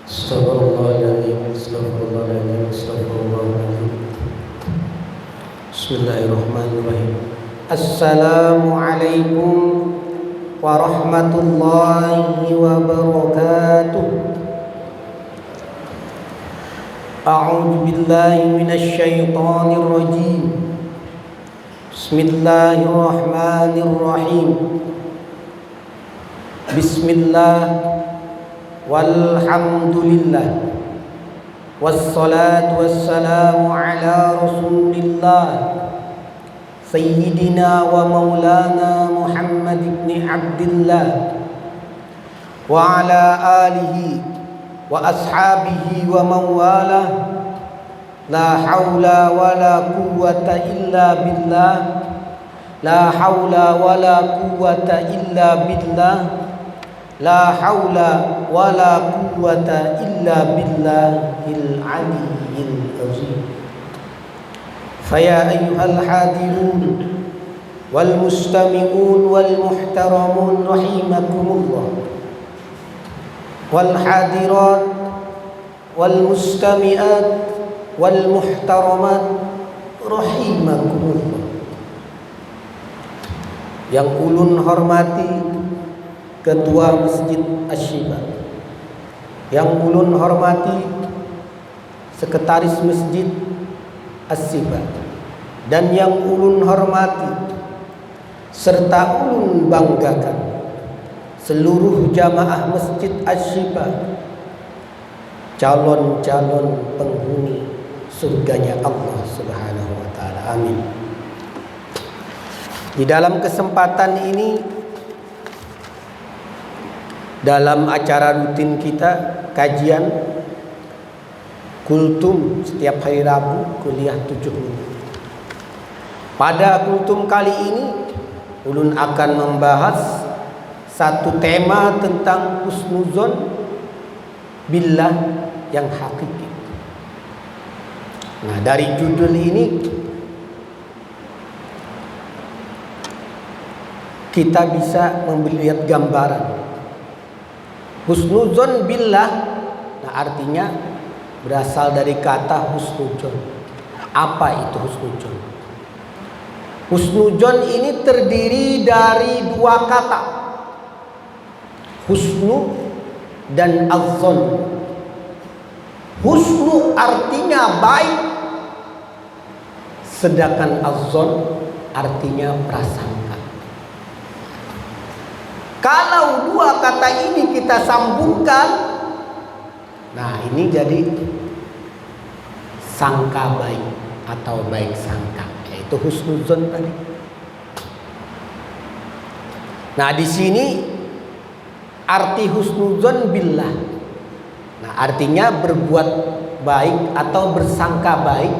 Astagfirullahaladzim, astagfirullahaladzim, astagfirullahaladzim. Bismillahirrahmanirrahim. Assalamualaikum warahmatullahi wabarakatuh. A'udzu billahi minasy syaithanir rajim. Bismillahirrahmanirrahim. Bismillah walhamdulillah wassalatu wassalamu ala rasulillah sayyidina wa maulana Muhammad ibn Abdillah wa ala alihi wa ashabihi wa mawalah. La hawla wa la quwwata illa billah. La hawla wa la quwwata illa billah. La haula wa la quwwata illa billahil aliyyil azim. Faya ayyuhal hadirun wal mustami'un wal muhtaramun rahimakumullah. Wal hadirat wal mustami'at wal muhtaramat rahimakumullah. Yang ulun hormati Ketua Masjid Asy-Syifa, yang ulun hormati Sekretaris Masjid Asy-Syifa, dan yang ulun hormati serta ulun banggakan seluruh jamaah Masjid Asy-Syifa, calon-calon penghuni surganya Allah Subhanahu wa taala. Amin. Di dalam kesempatan ini, dalam acara rutin kita, kajian kultum setiap hari Rabu, kuliah 7 minggu. Pada kultum kali ini, ulun akan membahas satu tema tentang husnuzon billah yang hakiki. Nah, dari judul ini kita bisa melihat gambaran husnuzon billah. Nah, artinya berasal dari kata husnuzon. Apa itu husnuzon? Husnuzon ini terdiri dari 2 kata, husnu dan azzon. Husnu artinya baik, sedangkan azzon artinya prasangka. Kalau 2 kata ini kita sambungkan, nah ini jadi sangka baik atau baik sangka, yaitu husnuzon tadi. Nah, di sini arti husnuzon billah. Nah, artinya berbuat baik atau bersangka baik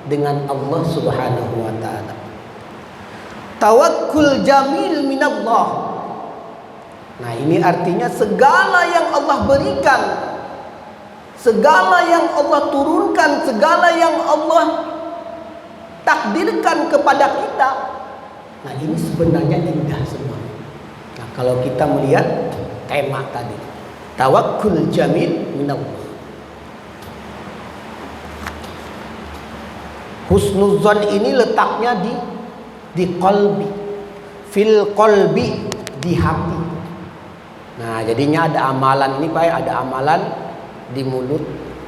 dengan Allah Subhanahu wa taala. Tawakkul jamil minallah. Nah, ini artinya segala yang Allah berikan, segala yang Allah turunkan, segala yang Allah takdirkan kepada kita, nah ini sebenarnya indah semua. Nah, kalau kita melihat tema tadi, tawakkul jamil minallah. Husnuzon ini letaknya di qalbi, fil qalbi, di hati. Nah, jadinya ada amalan ini Pak, ada amalan di mulut,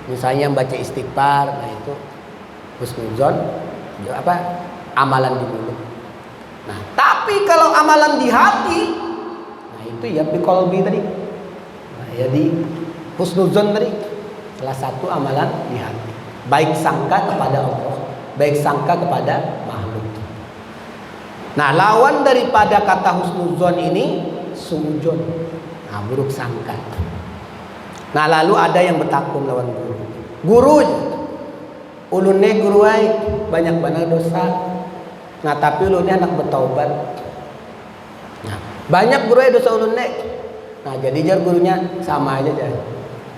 misalnya baca istighfar, nah itu husnuzon, amalan di mulut. Nah, tapi kalau amalan di hati, nah itu ya fi qalbi tadi. Nah, jadi husnuzon tadi salah satu amalan di hati. Baik sangka kepada Allah, baik sangka kepada makhluk. Nah, lawan daripada kata husnuzon ini suudzon. Nah, buruk sangka. Nah, lalu ada yang bertakun lawan guru. Guru, ulunnya guru ay banyak banget dosa. Nah, tapi ulunnya anak bertaubat. Nah, banyak guru ay dosa ulunnya. Nah, jadi jar gurunya sama aja jar.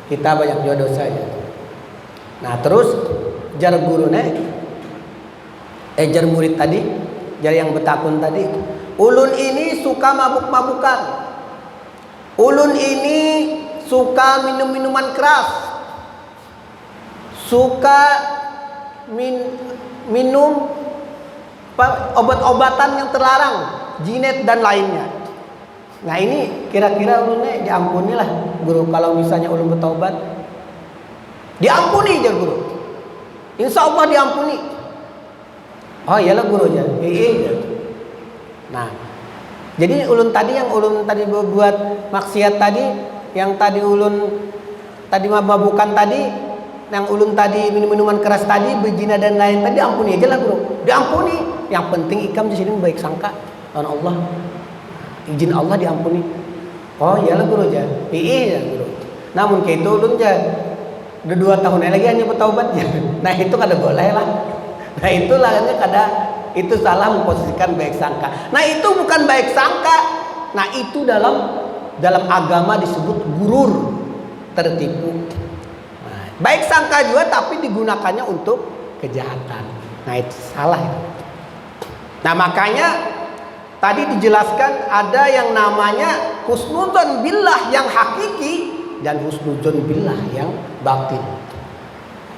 Kita banyak juga dosa ya. Nah, terus jar gurunya, jar murid tadi, jar yang bertakun tadi, ulun ini suka mabuk-mabukan. Ulun ini suka minum minuman keras, suka minum obat-obatan yang terlarang, jinet dan lainnya. Nah ini kira-kira ulunnya diampuni lah guru, kalau misalnya ulun bertaubat diampuni aja guru, insya Allah diampuni. Oh iyalah guru aja. Nah jadi ulun tadi yang ulun tadi berbuat maksiat tadi, yang tadi ulun tadi mabukan tadi, yang ulun tadi minum-minuman keras tadi, berzina dan lain tadi, ampuni aja lah guru, diampuni. Yang penting ikam di sini baik sangka dengan Allah, izin Allah diampuni. Oh iyalah guru aja. Iya guru. Namun kayak itu ulun aja udah 2 tahun lagi hanya bertaubat ya. Nah itu kada boleh lah. Nah itulah kada, itu salah memposisikan baik sangka. Nah itu bukan baik sangka. Nah itu dalam agama disebut gurur, tertipu. Nah, baik sangka juga tapi digunakannya untuk kejahatan. Nah itu salah. Nah makanya tadi dijelaskan ada yang namanya husnudzon billah yang hakiki dan husnudzon billah yang batin.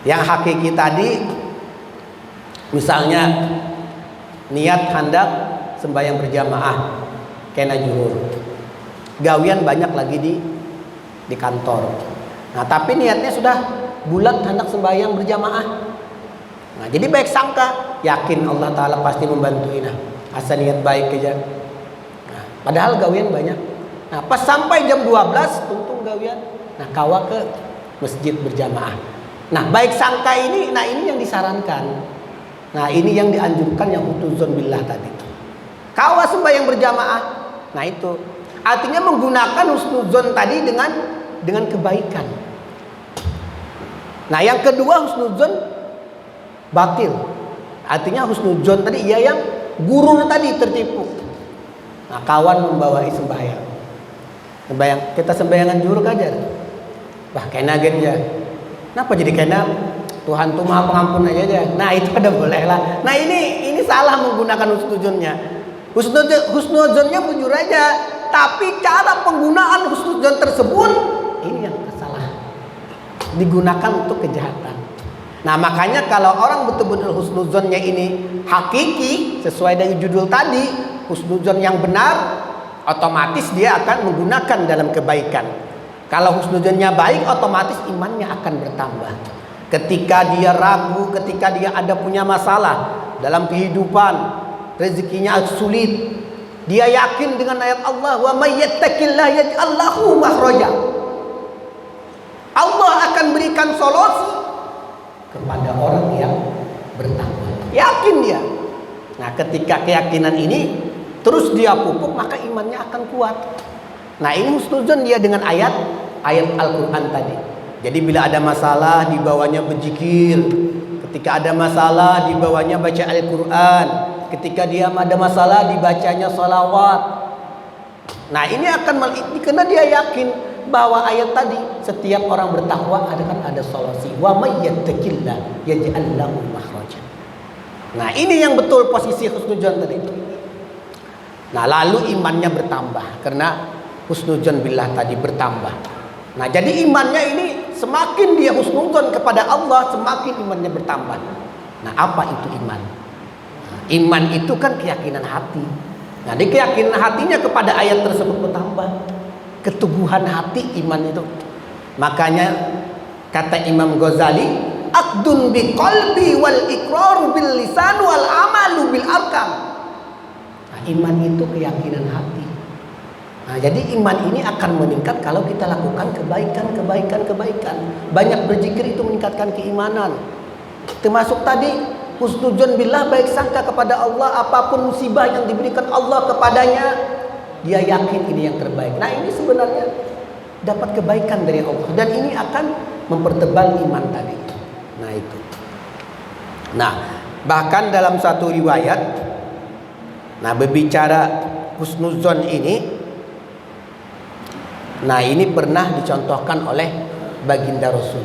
Yang hakiki tadi misalnya niat hendak sembahyang berjamaah kena juhur, gawian banyak lagi di kantor. Nah tapi niatnya sudah bulat hendak sembahyang berjamaah. Nah jadi baik sangka, yakin Allah Ta'ala pasti membantuin. Nah, asal niat baik aja. Nah, padahal gawian banyak. Nah pas sampai jam 12 untung gawian, nah kawa ke masjid berjamaah. Nah baik sangka ini, nah ini yang disarankan. Nah ini yang dianjurkan, yang husnudzon billah tadi. Kawa sembahyang berjamaah. Nah itu artinya menggunakan husnudzon tadi dengan kebaikan. Nah yang kedua husnudzon batil. Artinya husnudzon tadi ia yang gurur tadi, tertipu. Nah kawan membawai sembahyang. Kita sembahyangan juruk aja. Wah kena gen ya. Kenapa jadi kena? Tuhan tuh maha pengampun aja. Nah itu kada boleh lah. Nah ini salah menggunakan husnudzonnya. Husnudzonnya bujur aja, tapi cara penggunaan husnudzon tersebut ini yang salah, digunakan untuk kejahatan. Nah makanya kalau orang betul-betul husnudzonnya ini hakiki sesuai dengan judul tadi, husnudzon yang benar, otomatis dia akan menggunakan dalam kebaikan. Kalau husnudzonnya baik, otomatis imannya akan bertambah. Ketika dia ragu, ketika dia ada punya masalah dalam kehidupan, rezekinya sulit, dia yakin dengan ayat Allah, wa may yattaqillah yaj'al lahu makhraja. Allah akan berikan solusi kepada orang yang bertakwa. Yakin dia. Nah, ketika keyakinan ini terus dia pupuk, maka imannya akan kuat. Nah, ini husnudzon dia dengan ayat Al-Qur'an tadi. Jadi bila ada masalah dibawanya berzikir, ketika ada masalah dibawanya baca Al-Qur'an, ketika dia ada masalah dibacanya salawat. Nah, ini akan karena dia yakin bahwa ayat tadi setiap orang bertakwa ada solusi. Wa may yattaqillah yaj'al lahu makhraja. Nah, ini yang betul posisi husnudzon tadi. Nah, lalu imannya bertambah karena husnudzon billah tadi bertambah. Nah, jadi imannya ini semakin dia husnudzon kepada Allah, semakin imannya bertambah. Nah, apa itu iman? Nah, iman itu kan keyakinan hati. Nah, di keyakinan hatinya kepada ayat tersebut bertambah. Keteguhan hati iman itu. Makanya kata Imam Ghazali, aqdun bi qalbi wal iqraru bil lisan wal amalu bil arkan. Nah, iman itu keyakinan hati. Nah, jadi iman ini akan meningkat kalau kita lakukan kebaikan. Banyak berzikir itu meningkatkan keimanan. Termasuk tadi husnudzon billah, baik sangka kepada Allah, apapun musibah yang diberikan Allah kepadanya, dia yakin ini yang terbaik. Nah, ini sebenarnya dapat kebaikan dari Allah dan ini akan mempertebal iman tadi. Nah, itu. Nah, bahkan dalam satu riwayat, nah berbicara husnudzon ini, nah ini pernah dicontohkan oleh baginda Rasul.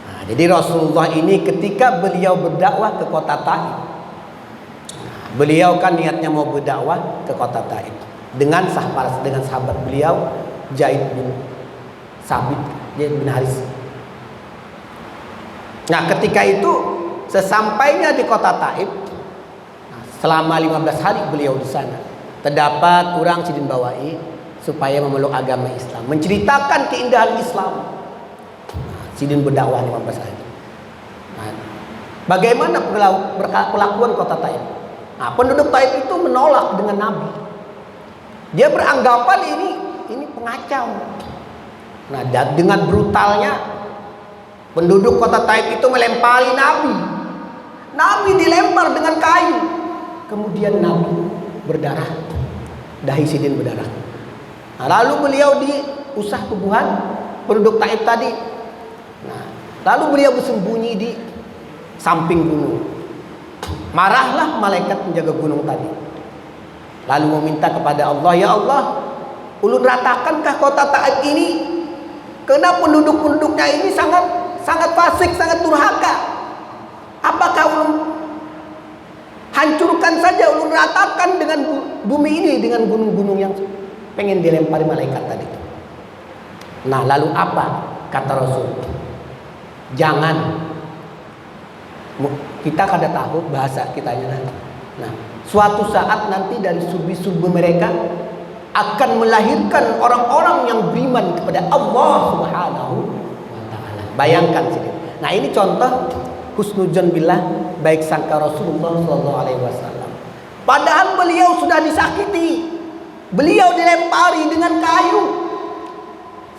Nah, jadi Rasulullah ini ketika beliau berdakwah ke kota Taif, beliau kan niatnya mau berdakwah ke kota Taif dengan sahabat beliau Zaid bin Sabit bin Haris. Nah, ketika itu sesampainya di kota Taif, selama 15 hari beliau di sana, terdapat orang Sidin Bawai supaya memeluk agama Islam, menceritakan keindahan Islam. Sidin berdakwah 15 hari. Nah, bagaimana perlakuan kota Taif? Nah, penduduk Taif itu menolak dengan Nabi. Dia beranggapan ini pengacau. Nah, dengan brutalnya penduduk kota Taif itu melempari Nabi. Nabi dilempar dengan kayu. Kemudian Nabi berdarah. Dahi Sidin berdarah. Nah, lalu beliau diusah tubuhan penduduk Taif tadi. Nah, lalu beliau bersembunyi di samping gunung. Marahlah malaikat penjaga gunung tadi. Lalu meminta kepada Allah, ya Allah, ulun ratakankah kota Taif ini? Karena penduduk-penduduknya ini sangat fasik, sangat durhaka. Apakah ulun hancurkan saja, ulun ratakan dengan bumi ini, dengan gunung-gunung yang pengen dilempari malaikat tadi? Nah, lalu apa kata Rasul? Jangan. Kita kada tahu bahasa kitanya nanti. Nah, suatu saat nanti dari subi-subi mereka akan melahirkan orang-orang yang beriman kepada Allah Subhanahu wa taala. Bayangkan sini. Nah, ini contoh husnudzon billah, baik sangka Rasulullah sallallahu alaihi wasallam. Padahal beliau sudah disakiti. Beliau dilempari dengan kayu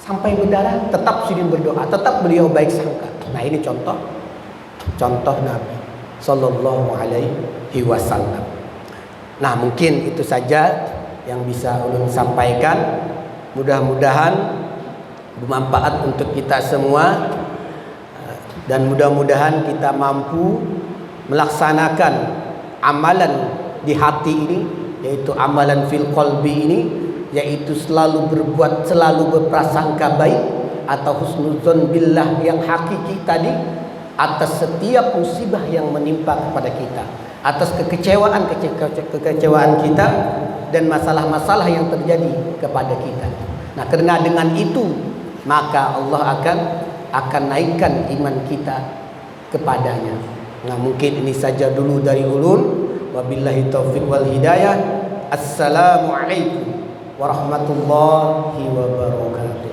sampai berdarah, tetap Sidin berdoa, tetap beliau baik sangka. Nah, ini contoh Nabi sallallahu alaihi wasallam. Nah, mungkin itu saja yang bisa ulun sampaikan. Mudah-mudahan bermanfaat untuk kita semua, dan mudah-mudahan kita mampu melaksanakan amalan di hati ini, yaitu amalan fil qalbi ini, yaitu selalu berbuat, selalu berprasangka baik atau husnudzon billah yang hakiki tadi atas setiap musibah yang menimpa kepada kita, atas kekecewaan kita dan masalah-masalah yang terjadi kepada kita. Nah, karena dengan itu maka Allah akan naikkan iman kita kepadanya. Nah, mungkin ini saja dulu dari ulun. Wabillahi taufiq wal hidayah. Assalamualaikum warahmatullahi wabarakatuh.